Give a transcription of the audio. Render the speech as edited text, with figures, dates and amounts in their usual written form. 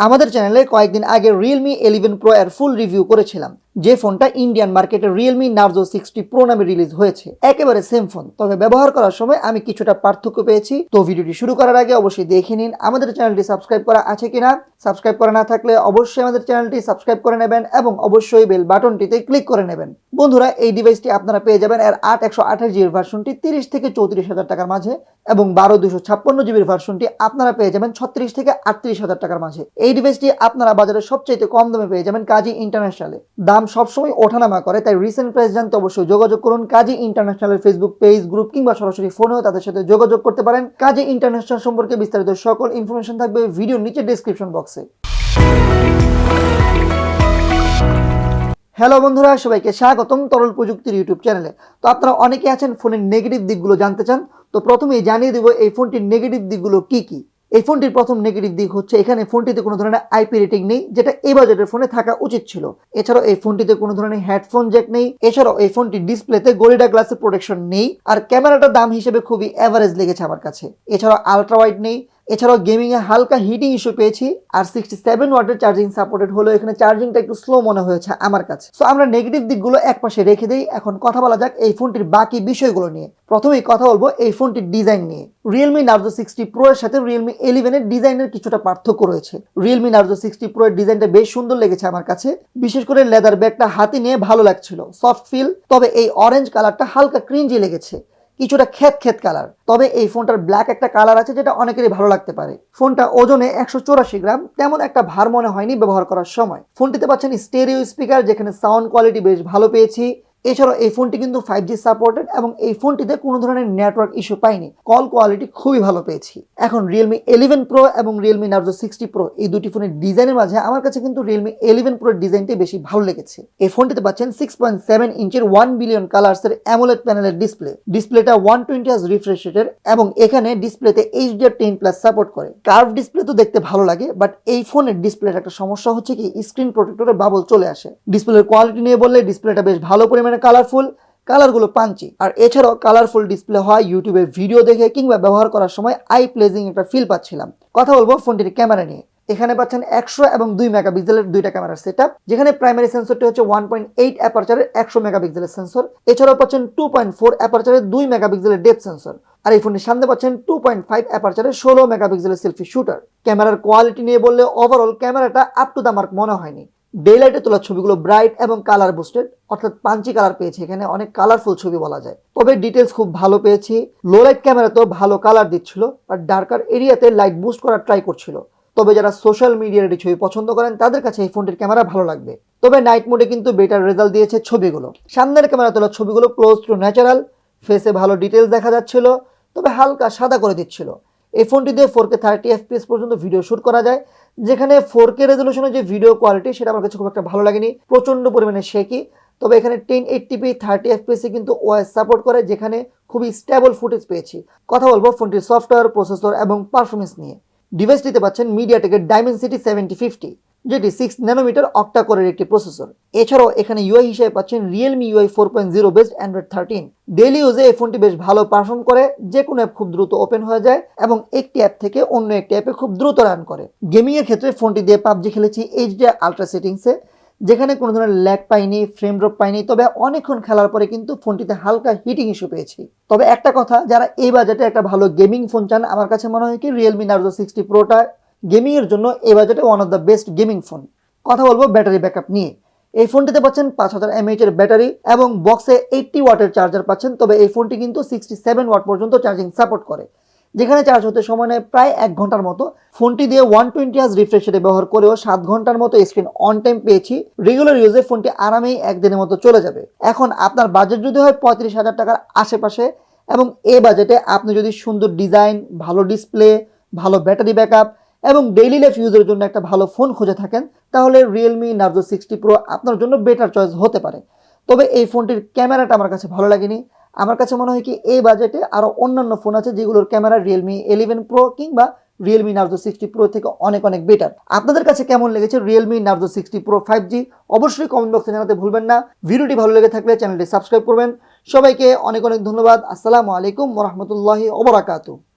আমাদের চ্যানেলে কয়েকদিন আগে Realme 11 Pro এর ফুল রিভিউ করেছিলাম, যে ফোনটা ইন্ডিয়ান মার্কেটে Realme Narzo 60 Pro নামে রিলিজ হয়েছে। একেবারে সেম ফোন, তবে ব্যবহার করার সময় আমি কিছুটা পার্থক্য পেয়েছি। তো ভিডিওটি শুরু করার আগে অবশ্যই দেখে নিন আমাদের চ্যানেলটি সাবস্ক্রাইব করা আছে কিনা। সাবস্ক্রাইব করা না থাকলে অবশ্যই আমাদের চ্যানেলটি সাবস্ক্রাইব করে নেবেন এবং অবশ্যই বেল বাটনটিতে ক্লিক করে নেবেন। বন্ধুরা, এই ডিভাইসটি আপনারা পেয়ে যাবেন এর 8128GB ভার্সনটি 30 থেকে 34,000 টাকার মাঝে, এবং 12256GB ভার্সনটি আপনারা পেয়ে যাবেন 36 থেকে 38,000 টাকার মাঝে। এই ডিভাইসটি আপনারা বাজারে সবচেয়ে কম দামে পেয়ে যাবেন কাজী ইন্টারন্যাশনালে। দাম সবসময় ওঠানামা করে, তাই রিসেন্ট প্রাইস জানতে অবশ্যই যোগাযোগ করুন কাজী ইন্টারন্যাশনালের ফেসবুক পেজ, গ্রুপ কিংবা সরাসরি ফোনেও তাদের সাথে যোগাযোগ করতে পারেন। কাজী ইন্টারন্যাশনাল সম্পর্কে বিস্তারিত সকল ইনফরমেশন থাকবে ভিডিওর নিচে ডেসক্রিপশন বক্সে। হ্যালো বন্ধুরা, সবাইকে স্বাগতম তরল প্রযুক্তির ইউটিউব চ্যানেলে। তো আপনারা অনেকে আছেন ফোনের নেগেটিভ দিকগুলো জানতে চান, তো প্রথমেই জানিয়ে দেব এই ফোনটির নেগেটিভ দিকগুলো কি কি। এই ফোনটির প্রথম নেগেটিভ দিক হচ্ছে এখানে ফোনটিতে কোনো ধরনের আইপি রেটিং নেই, যেটা এই বাজেটের ফোনে থাকা উচিত ছিল। এছাড়াও এই ফোনটিতে কোনো ধরনের হেডফোন জ্যাক নেই। এছাড়াও এই ফোনটির ডিসপ্লেতে গরিলা গ্লাসের প্রোটেকশন নেই। আর ক্যামেরাটার দাম হিসেবে খুবই এভারেজ লেগেছে আমার কাছে। এছাড়াও আলট্রা ওয়াইড নেই। এছাড়াও গেমিং এ হালকা হিটিং ইস্যু পেয়েছি। আর 67 ওয়াটের চার্জিং সাপোর্টেড হলো, এখানে চার্জিংটা একটু স্লো মনে হয়েছে আমার কাছে। সো আমরা নেগেটিভ দিকগুলো একপাশে রেখে দিই, এখন কথা বলা যাক এই ফোনটির বাকি বিষয়গুলো নিয়ে। প্রথমেই কথা বলবো এই ফোনটির ডিজাইন নিয়ে। Realme Narzo 60 Pro এর সাথে Realme 11 এর ডিজাইনের কিছুটা পার্থক্য রয়েছে। Realme Narzo 60 Pro এর ডিজাইনটা বেশ সুন্দর লেগেছে আমার কাছে, বিশেষ করে লেদার ব্যাগটা হাতে নিয়ে ভালো লাগছিল, সফট ফিল। তবে এই অরেঞ্জ কালারটা হালকা ক্রিঞ্জি লেগেছে, কিছুটা খেত কালার। তবে এই ফোনটার ব্ল্যাক একটা কালার আছে যেটা অনেকেরই ভালো লাগতে পারে। ফোনটা ওজনে 184 গ্রাম, তেমন একটা ভার মনে হয়নি ব্যবহার করার সময়। ফোনটিতে পাচ্ছেন স্টেরিও স্পিকার, যেখানে সাউন্ড কোয়ালিটি বেশ ভালো পেয়েছি। এছাড়াও এই ফোনটি কিন্তু 5G সাপোর্টেড এবং এই ফোনটিতে কোনো ধরনের নেটওয়ার্ক ইস্যু পাইনি, কল কোয়ালিটি খুবই ভালো পেয়েছি। এখন Realme 11 Pro এবং Realme Narzo 60 Pro এই দুটি ফোনের ডিজাইনের মাঝে আমার কাছে কিন্তু Realme 11 Pro এর ডিজাইনটাই বেশি ভালো লেগেছে। এই ফোনটিতে পাচ্ছেন 6.7 ইঞ্চের 1 বিলিয়ন কালার্স এর AMOLED প্যানেলের ডিসপ্লেটা 120 Hz রিফ্রেশ রেটের, এবং এখানে ডিসপ্লেতে HDR10+ সাপোর্ট করে। কার্ভ ডিসপ্লে তো দেখতে ভালো লাগে, বাট এই ফোনের ডিসপ্লের একটা সমস্যা হচ্ছে কি স্ক্রিন প্রোটেক্টরে বাবল চলে আসে। ডিসপ্লের কোয়ালিটি নিয়ে বললে ডিসপ্লেটা বেশ ভালো পরিমাণে কালারফুল, কালারগুলো পাঞ্চি। আর এছাড়াও কালারফুল ডিসপ্লে হয় ইউটিউবে ভিডিও দেখে কিংবা ব্যবহার করার সময় আই প্লেজিং একটা ফিল পাচ্ছিলাম। কথা বলবো ফোনটির ক্যামেরা নিয়ে। এখানে পাচ্ছেন 100 এবং 2 মেগাপিক্সেলের দুইটা ক্যামেরার সেটআপ, যেখানে প্রাইমারি সেন্সরটি হচ্ছে 1.8 অ্যাপারচারের 100 মেগাপিক্সেলের সেন্সর। এছাড়াও পাচ্ছেন 2.4 অ্যাপারচারের 2 মেগাপিক্সেলের ডেপথ সেন্সর। আর এই ফোনের সামনে পাচ্ছেন 2.5 অ্যাপারচারের 16 মেগাপিক্সেলের সেলফি শুটার। ক্যামেরার কোয়ালিটি নিয়ে বললে ওভারঅল ক্যামেরাটা আপ টু দ্য মার্ক মনে হয়নি। ডে লাইটে তোলা ছবিগুলো ব্রাইট এবং কালার বুস্টেড, অর্থাৎ পাঞ্চি কালার পেয়েছি, এখানে অনেক কালারফুল ছবি বলা যায়। তবে ডিটেলস খুব ভালো পেয়েছি। লো লাইট ক্যামেরাতেও ভালো কালার দিচ্ছিল, আর ডার্কার এরিয়াতে লাইট বুস্ট করার ট্রাই করছিল। তবে যারা সোশ্যাল মিডিয়ার ছবি পছন্দ করেন তাদের কাছে এই ফোনটির ক্যামেরা ভালো লাগবে। তবে নাইট মোডে কিন্তু বেটার রেজাল্ট দিয়েছে ছবিগুলো। সামনের ক্যামেরা তোলা ছবিগুলো ক্লোজ টু ন্যাচারাল, ফেসে ভালো ডিটেলস দেখা যাচ্ছিল, তবে হালকা সাদা করে দিচ্ছিল। এই ফোনটি দিয়ে 4K 30 FPS পর্যন্ত ভিডিও শুট করা যায়, যেখানে 4K রেজলিউশনের যে ভিডিও কোয়ালিটি সেটা আমার কাছে খুব একটা ভালো লাগেনি, প্রচন্ড পরিমাণে শেকি। তবে এখানে 1080p 30 FPS কিন্তু ওএস সাপোর্ট করে, যেখানে খুবই স্টেবল ফুটেজ পেয়েছি। কথা বলবো ফোনটির সফটওয়্যার, প্রসেসর এবং পারফরমেন্স নিয়ে। ডিভাইসটিতে পাচ্ছেন মিডিয়াটেকের Dimensity 7050, যেটি 6 ন্যানোমিটার অক্টা কোরের একটি প্রসেসর। এছাড়াও এখানে ইউআই হিসেবে পাচ্ছেন Realme UI 4.0 based Android 13। Daily ইউজে এই ফোনটি বেশ ভালো পারফর্ম করে, যে কোনো অ্যাপ খুব দ্রুত ওপেন হয়ে যায় এবং একটি অ্যাপ থেকে অন্য একটি অ্যাপে খুব দ্রুত রান করে। গেমিং এর ক্ষেত্রে ফোনটি দিয়ে পাবজি খেলেছি HDR আলট্রা সেটিংসে, যেখানে কোনো ধরনের ল্যাগ পাইনি, ফ্রেম ড্রপ পাইনি। তবে অনেকক্ষণ খেলার পরে কিন্তু ফোনটিতে হালকা হিটিং ইস্যু পেয়েছি। তবে একটা কথা, যারা এই বাজেটে একটা ভালো গেমিং ফোন চান, আমার কাছে মনে হয় কি Realme Narzo 60 Proটা গেমিং এর জন্য এই বাজেটে one of the best gaming phone. কথা বলবো ব্যাটারি ব্যাকআপ নিয়ে। এই ফোনটিতে পাচ্ছেন 5000 mAh এর ব্যাটারি এবং বক্সে 80 ওয়াটের চার্জার পাচ্ছেন। তবে এই ফোনটি কিন্তু 67 ওয়াট পর্যন্ত চার্জিং সাপোর্ট করে, যেখানে চার্জ হতে সময় নেয় প্রায় 1 ঘন্টার মতো। ফোনটি দিয়ে 120 Hz রিফ্রেশ রেটে ব্যবহার করেও 7 ঘন্টার মতো স্ক্রিন অন টাইম পেয়েছি। রেগুলার ইউজে ফোনটি আরামেই একদিনের মতো চলে যাবে। এখন আপনার বাজেট যদি হয় 35,000 টাকার আশেপাশে, এবং এই বাজেটে আপনি যদি সুন্দর ডিজাইন, ভালো ডিসপ্লে, ভালো ব্যাটারি ব্যাকআপ এবং ডেইলি লাইফ ইউজের জন্য একটা ভালো ফোন খুঁজে থাকেন, তাহলে Realme Narzo 60 Pro আপনার জন্য বেটার চয়েস হতে পারে। তবে এই ফোনটির ক্যামেরাটা আমার কাছে ভালো লাগেনি। আমার কাছে মনে হয় কি এই বাজেটে আরও অন্যান্য ফোন আছে যেগুলোর ক্যামেরা Realme 11 Pro কিংবা Realme Narzo 60 Pro থেকে অনেক বেটার। আপনাদের কাছে কেমন লেগেছে Realme Narzo 60 Pro 5G অবশ্যই কমেন্ট বক্সে জানাতে ভুলবেন না। ভিডিওটি ভালো লেগে থাকলে চ্যানেলটি সাবস্ক্রাইব করবেন। সবাইকে অনেক ধন্যবাদ। আসসালামু আলাইকুম ওয়া রাহমাতুল্লাহি ওয়া বারাকাতুহু।